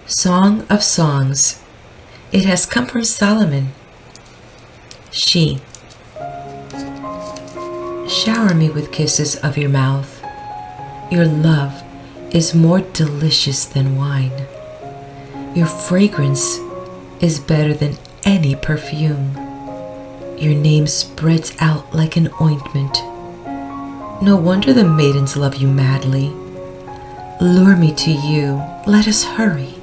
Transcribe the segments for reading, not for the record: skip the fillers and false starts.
Song of Songs. It has come from Solomon. She. Shower me with kisses of your mouth. Your love is more delicious than wine. Your fragrance is better than any perfume. Your name spreads out like an ointment. No wonder the maidens love you madly. Lure me to you, let us hurry.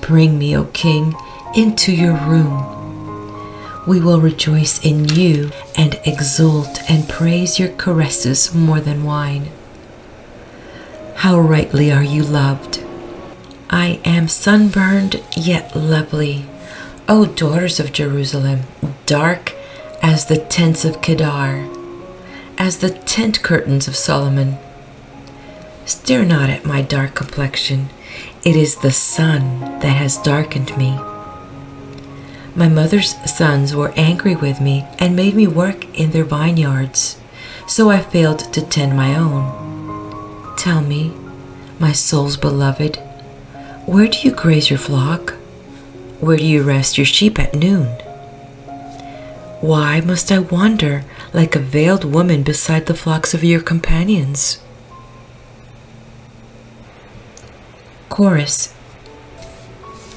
Bring me, O King, into your room. We will rejoice in you and exult and praise your caresses more than wine. How rightly are you loved. I am sunburned yet lovely, O daughters of Jerusalem, dark as the tents of Kedar, as the tent curtains of Solomon. Stare not at my dark complexion. It is the sun that has darkened me. My mother's sons were angry with me and made me work in their vineyards, so I failed to tend my own. Tell me, my soul's beloved, where do you graze your flock? Where do you rest your sheep at noon? Why must I wander like a veiled woman beside the flocks of your companions? Chorus.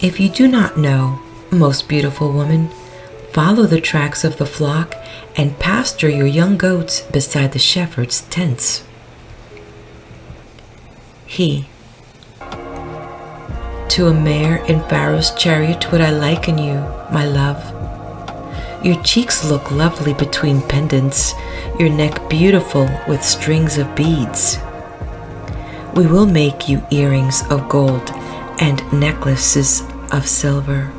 If you do not know, most beautiful woman, follow the tracks of the flock and pasture your young goats beside the shepherd's tents. He. To a mare in Pharaoh's chariot would I liken you, my love. Your cheeks look lovely between pendants, your neck beautiful with strings of beads. We will make you earrings of gold and necklaces of silver.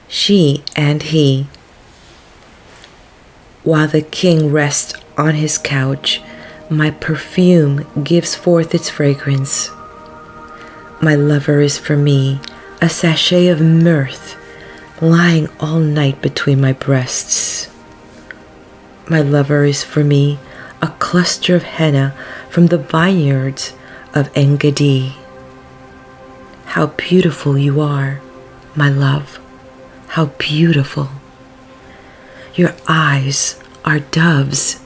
She and he. While the king rests on his couch, my perfume gives forth its fragrance. My lover is for me a sachet of mirth lying all night between my breasts. My lover is for me a cluster of henna from the vineyards of En-Gedi. How beautiful you are, my love, how beautiful. Your eyes are doves.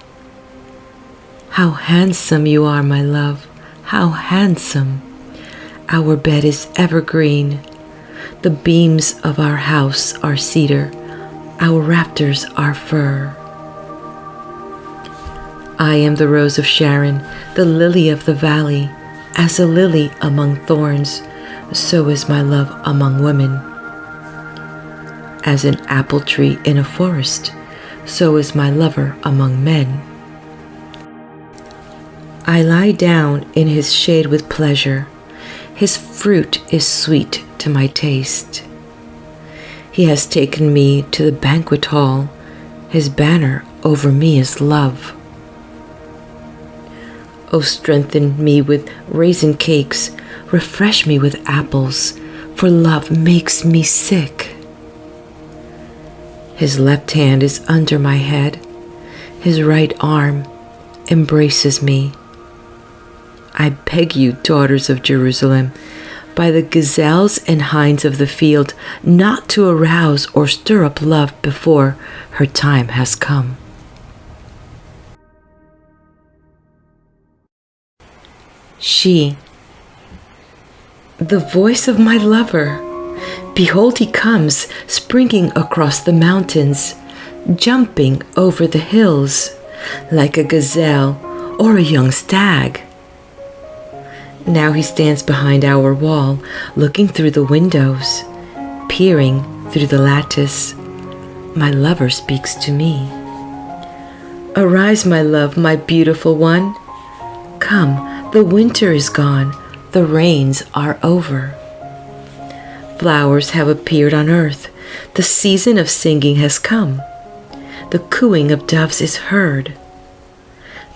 How handsome you are, my love, how handsome. Our bed is evergreen. The beams of our house are cedar. Our rafters are fir. I am the rose of Sharon, the lily of the valley. As a lily among thorns, so is my love among women. As an apple tree in a forest, so is my lover among men. I lie down in his shade with pleasure. His fruit is sweet to my taste. He has taken me to the banquet hall. His banner over me is love. O strengthen me with raisin cakes, refresh me with apples, for love makes me sick. His left hand is under my head, his right arm embraces me. I beg you, daughters of Jerusalem, by the gazelles and hinds of the field, not to arouse or stir up love before her time has come. She. The voice of my lover. Behold, he comes, springing across the mountains, jumping over the hills, like a gazelle or a young stag. Now he stands behind our wall, looking through the windows, peering through the lattice. My lover speaks to me. Arise, my love, my beautiful one. Come, the winter is gone, the rains are over. Flowers have appeared on earth, the season of singing has come. The cooing of doves is heard.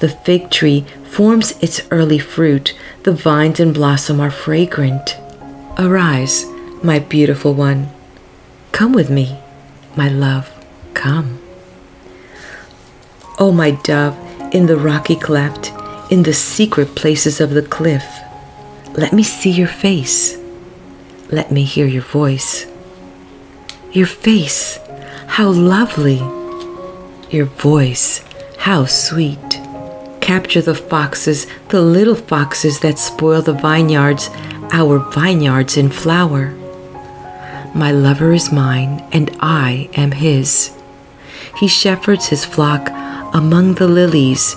The fig tree forms its early fruit, the vines in blossom are fragrant. Arise, my beautiful one. Come with me, my love, come. O my dove, in the rocky cleft, in the secret places of the cliff. Let me see your face. Let me hear your voice. Your face, how lovely. Your voice, how sweet. Capture the foxes, the little foxes that spoil the vineyards, our vineyards in flower. My lover is mine, and I am his. He shepherds his flock among the lilies.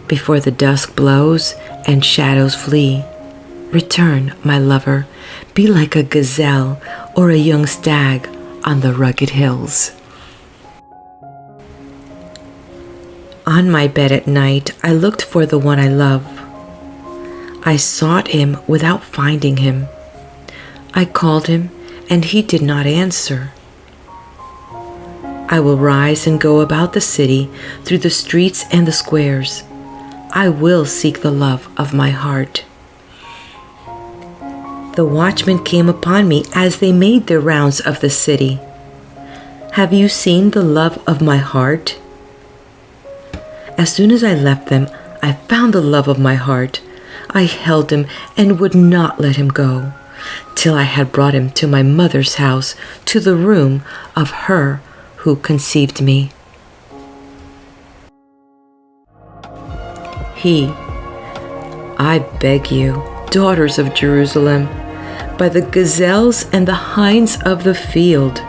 Before the dusk blows and shadows flee, return, my lover, be like a gazelle or a young stag on the rugged hills. On my bed at night, I looked for the one I love. I sought him without finding him. I called him, and he did not answer. I will rise and go about the city, through the streets and the squares. I will seek the love of my heart. The watchmen came upon me as they made their rounds of the city. Have you seen the love of my heart? As soon as I left them, I found the love of my heart. I held him and would not let him go, till I had brought him to my mother's house, to the room of her who conceived me. I beg you, daughters of Jerusalem, by the gazelles and the hinds of the field,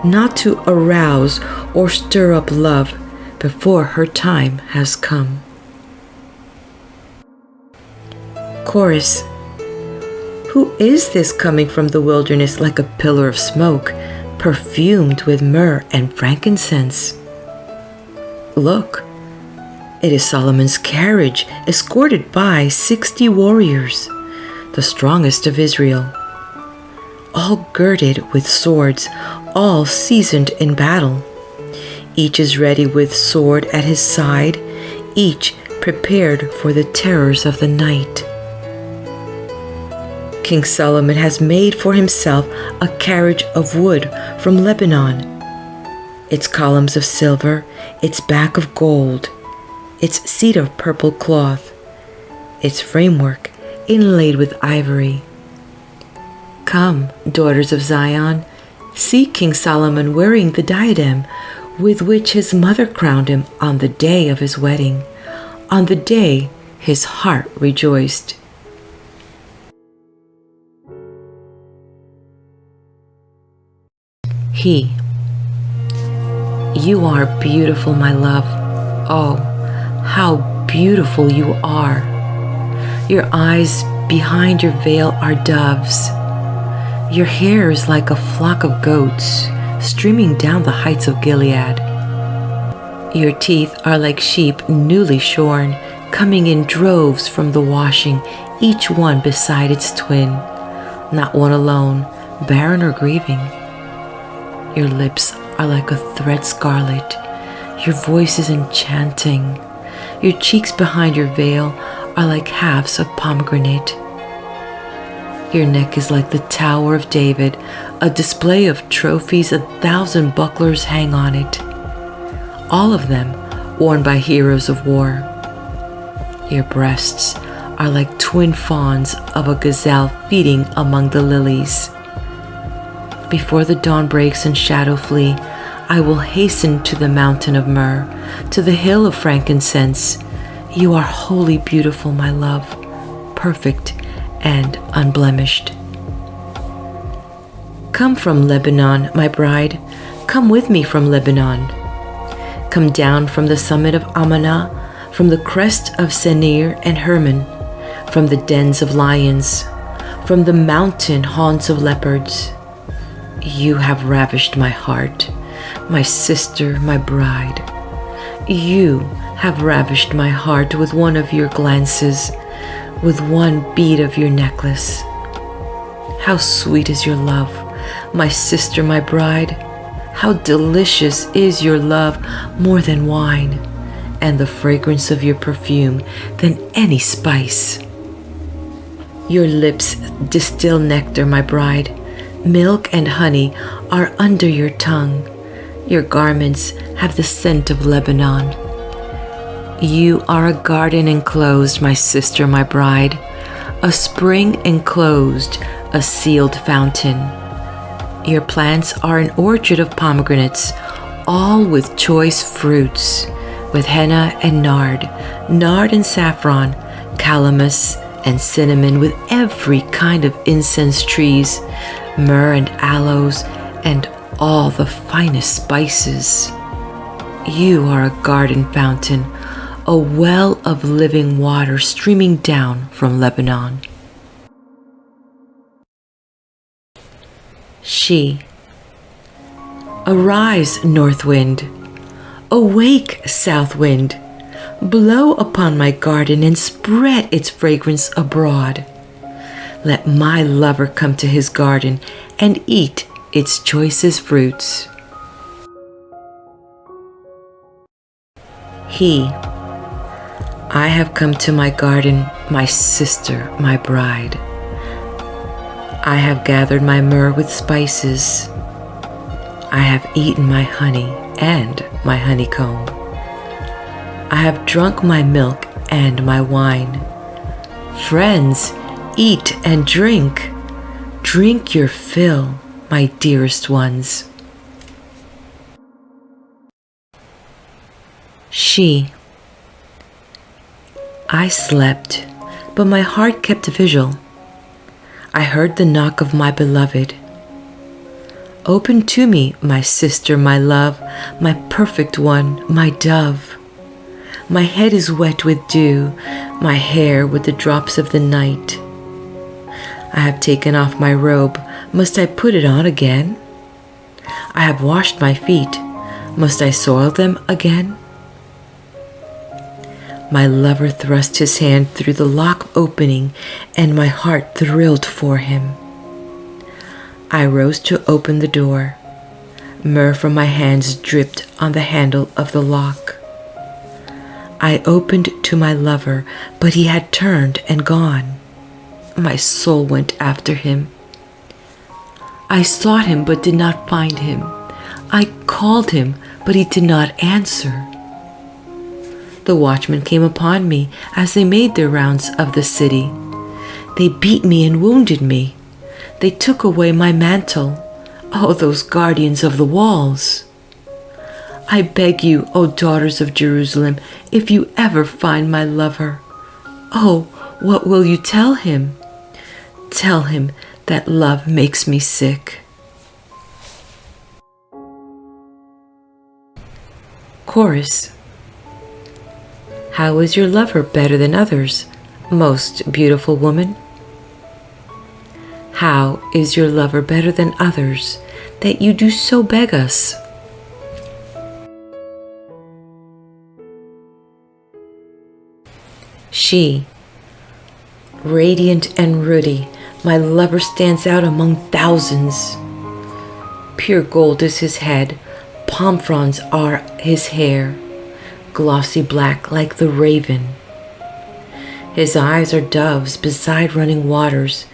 not to arouse or stir up love before her time has come. Chorus. Who is this coming from the wilderness like a pillar of smoke, perfumed with myrrh and frankincense? Look, it is Solomon's carriage, escorted by 60 warriors, the strongest of Israel, all girded with swords, all seasoned in battle. Each is ready with sword at his side, each prepared for the terrors of the night. King Solomon has made for himself a carriage of wood from Lebanon, its columns of silver, its back of gold, its seat of purple cloth, its framework inlaid with ivory. Come, daughters of Zion, see King Solomon wearing the diadem with which his mother crowned him on the day of his wedding, on the day his heart rejoiced. You are beautiful, my love. Oh, how beautiful you are. Your eyes behind your veil are doves. Your hair is like a flock of goats streaming down the heights of Gilead. Your teeth are like sheep newly shorn, coming in droves from the washing, each one beside its twin, not one alone, barren or grieving. Your lips are like a thread scarlet. Your voice is enchanting. Your cheeks behind your veil are like halves of pomegranate. Your neck is like the Tower of David, a display of trophies. 1,000 bucklers hang on it, all of them worn by heroes of war. Your breasts are like twin fawns of a gazelle feeding among the lilies. Before the dawn breaks and shadow flee, I will hasten to the mountain of myrrh, to the hill of frankincense. You are wholly beautiful, my love, perfect and unblemished. Come from Lebanon, my bride, come with me from Lebanon. Come down from the summit of Amanah, from the crest of Senir and Hermon, from the dens of lions, from the mountain haunts of leopards. You have ravished my heart, my sister, my bride. You have ravished my heart with one of your glances, with one bead of your necklace. How sweet is your love, my sister, my bride. How delicious is your love, more than wine, and the fragrance of your perfume than any spice. Your lips distill nectar, my bride. Milk and honey are under your tongue. Your garments have the scent of Lebanon. You are a garden enclosed, my sister, my bride, a spring enclosed, a sealed fountain. Your plants are an orchard of pomegranates, all with choice fruits, with henna and nard and saffron, calamus and cinnamon, with every kind of incense trees, myrrh and aloes, and all the finest spices. You are a garden fountain, a well of living water streaming down from Lebanon. She. Arise, north wind. Awake, south wind. Blow upon my garden and spread its fragrance abroad. Let my lover come to his garden and eat its choicest fruits. He. I have come to my garden, my sister, my bride. I have gathered my myrrh with spices. I have eaten my honey and my honeycomb. I have drunk my milk and my wine. Friends, eat and drink. Drink your fill, my dearest ones. She. I slept, but my heart kept vigil. I heard the knock of my beloved. Open to me, my sister, my love, my perfect one, my dove. My head is wet with dew, my hair with the drops of the night. I have taken off my robe, must I put it on again? I have washed my feet, must I soil them again? My lover thrust his hand through the lock opening, and my heart thrilled for him. I rose to open the door. Myrrh from my hands dripped on the handle of the lock. I opened to my lover, but he had turned and gone. My soul went after him. I sought him, but did not find him. I called him, but he did not answer. The watchmen came upon me as they made their rounds of the city. They beat me and wounded me. They took away my mantle. Oh, those guardians of the walls! I beg you, O daughters of Jerusalem, if you ever find my lover, oh, what will you tell him? Tell him that love makes me sick. Chorus. How is your lover better than others, most beautiful woman? How is your lover better than others, that you do so beg us? She. Radiant and ruddy, my lover stands out among thousands. Pure gold is his head, palm fronds are his hair, glossy black like the raven. His eyes are doves beside running waters,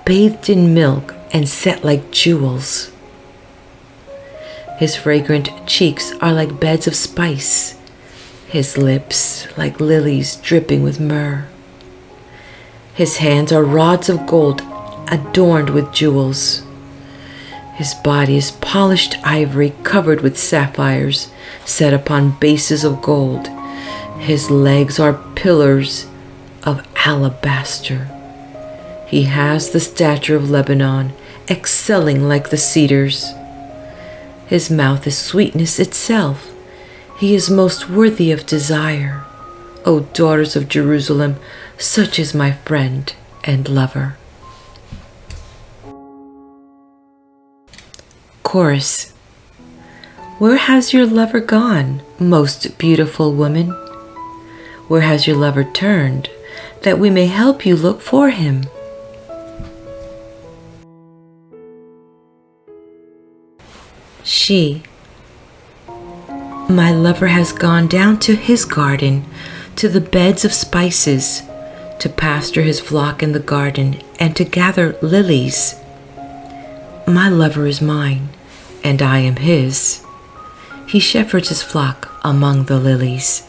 bathed in milk and set like jewels. His fragrant cheeks are like beds of spice, his lips like lilies dripping with myrrh. His hands are rods of gold adorned with jewels. His body is polished ivory covered with sapphires set upon bases of gold. His legs are pillars of alabaster. He has the stature of Lebanon, excelling like the cedars. His mouth is sweetness itself. He is most worthy of desire. O daughters of Jerusalem, such is my friend and lover. Chorus. Where has your lover gone, most beautiful woman? Where has your lover turned, that we may help you look for him? She. My lover has gone down to his garden, to the beds of spices, to pasture his flock in the garden, and to gather lilies. My lover is mine, and I am his. He shepherds his flock among the lilies.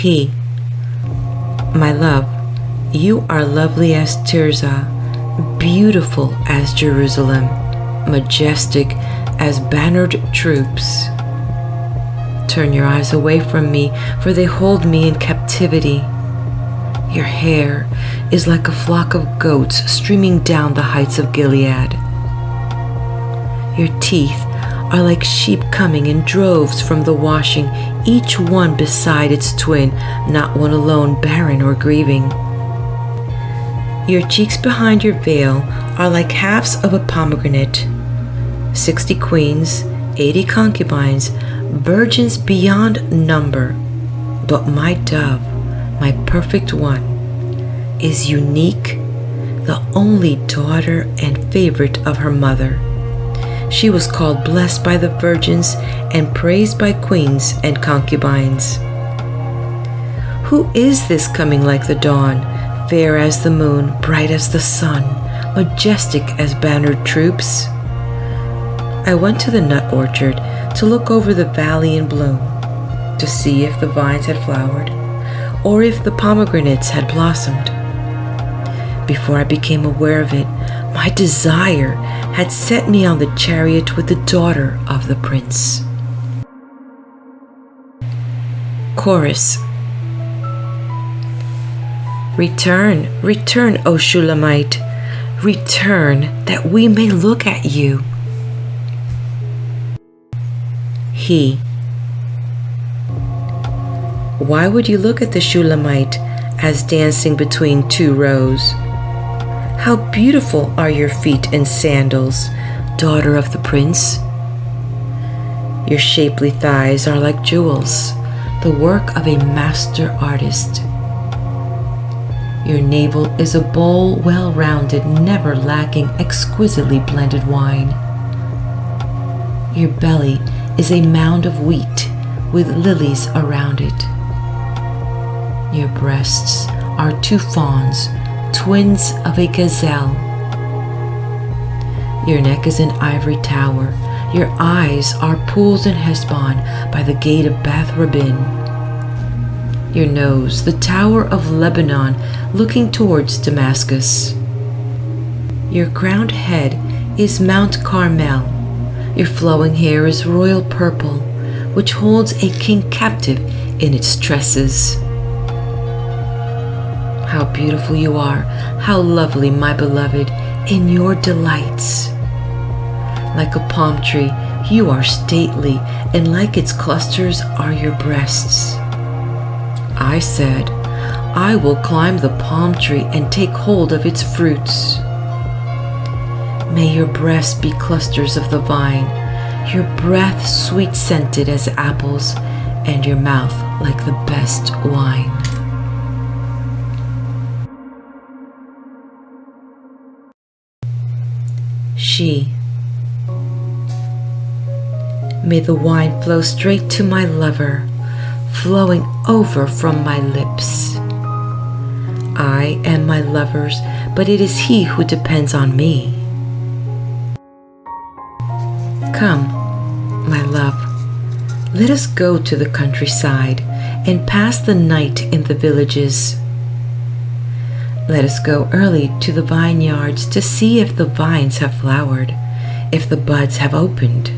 He, my love, you are lovely as Tirzah, beautiful as Jerusalem, majestic as bannered troops. Turn your eyes away from me, for they hold me in captivity. Your hair is like a flock of goats streaming down the heights of Gilead. Your teeth are like sheep coming in droves from the washing, each one beside its twin, not one alone barren or grieving. Your cheeks behind your veil are like halves of a pomegranate. 60 queens, 80 concubines, virgins beyond number. But my dove, my perfect one, is unique, the only daughter and favorite of her mother. She was called blessed by the virgins and praised by queens and concubines. Who is this coming like the dawn, fair as the moon, bright as the sun, majestic as bannered troops? I went to the nut orchard to look over the valley in bloom, to see if the vines had flowered, or if the pomegranates had blossomed. Before I became aware of it, my desire had set me on the chariot with the daughter of the prince. Chorus. Return, return, O Shulammite, return that we may look at you. He. Why would you look at the Shulammite as dancing between two rows? How beautiful are your feet in sandals, daughter of the prince. Your shapely thighs are like jewels, the work of a master artist. Your navel is a bowl well-rounded, never lacking exquisitely blended wine. Your belly is a mound of wheat with lilies around it. Your breasts are two fawns, twins of a gazelle. Your neck is an ivory tower. Your eyes are pools in Heshbon by the gate of Bath Rabbin. Your nose, the tower of Lebanon, looking towards Damascus. Your crowned head is Mount Carmel. Your flowing hair is royal purple, which holds a king captive in its tresses. How beautiful you are, how lovely, my beloved, in your delights. Like a palm tree, you are stately, and like its clusters are your breasts. I said, I will climb the palm tree and take hold of its fruits. May your breasts be clusters of the vine, your breath sweet-scented as apples, and your mouth like the best wine. She. May the wine flow straight to my lover, flowing over from my lips. I am my lover's, but it is he who depends on me. Come, my love, let us go to the countryside and pass the night in the villages. Let us go early to the vineyards to see if the vines have flowered, if the buds have opened,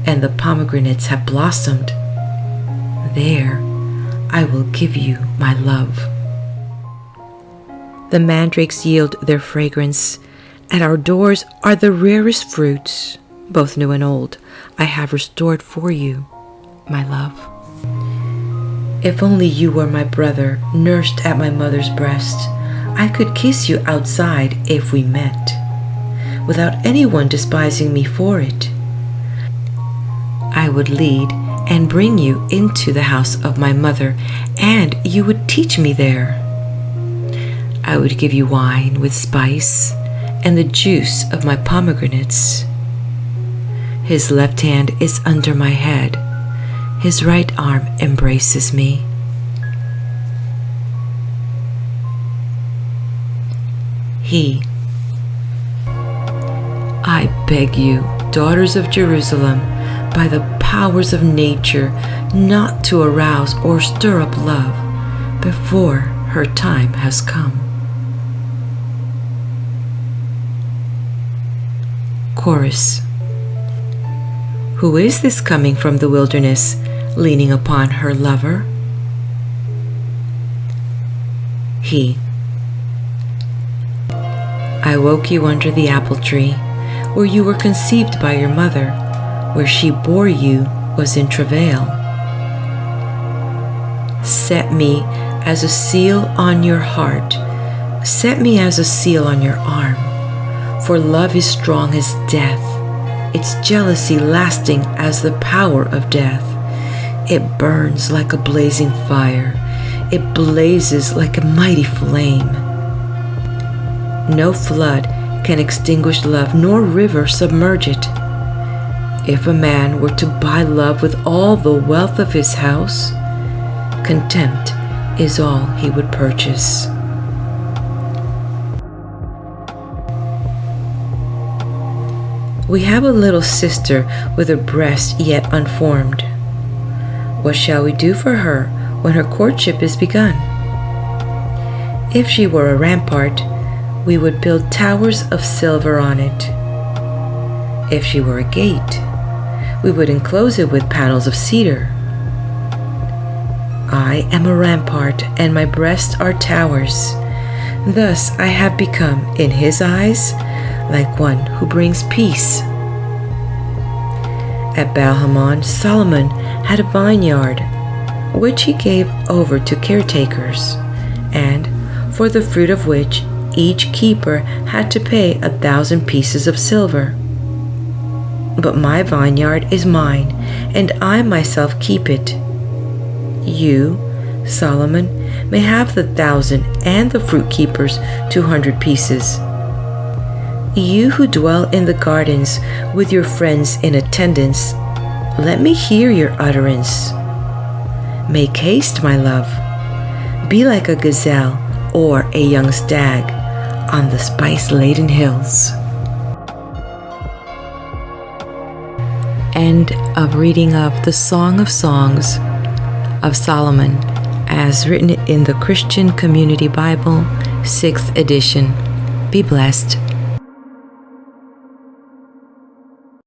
and the pomegranates have blossomed. There I will give you my love. The mandrakes yield their fragrance. At our doors are the rarest fruits, both new and old, I have restored for you, my love. If only you were my brother, nursed at my mother's breast, I could kiss you outside if we met, without anyone despising me for it. I would lead and bring you into the house of my mother, and you would teach me there. I would give you wine with spice and the juice of my pomegranates. His left hand is under my head. His right arm embraces me. He. I beg you, daughters of Jerusalem, by the powers of nature, not to arouse or stir up love, before her time has come. Chorus. Who is this coming from the wilderness, leaning upon her lover? He. I woke you under the apple tree, where you were conceived by your mother, where she bore you was in travail. Set me as a seal on your heart, set me as a seal on your arm, for love is strong as death, its jealousy lasting as the power of death. It burns like a blazing fire, it blazes like a mighty flame. No flood can extinguish love, nor river submerge it. If a man were to buy love with all the wealth of his house, contempt is all he would purchase. We have a little sister with a breast yet unformed. What shall we do for her when her courtship is begun? If she were a rampart, we would build towers of silver on it. If she were a gate, we would enclose it with panels of cedar. I am a rampart, and my breasts are towers. Thus I have become, in his eyes, like one who brings peace. At Baal-Hamon, Solomon had a vineyard, which he gave over to caretakers, and for the fruit of which each keeper had to pay 1,000 pieces of silver. But my vineyard is mine, and I myself keep it. You, Solomon, may have the 1,000 and the fruit keepers 200 pieces. You who dwell in the gardens with your friends in attendance, let me hear your utterance. Make haste, my love. Be like a gazelle or a young stag on the spice-laden hills. End of reading of the Song of Songs of Solomon as written in the Christian Community Bible, 6th edition. Be blessed.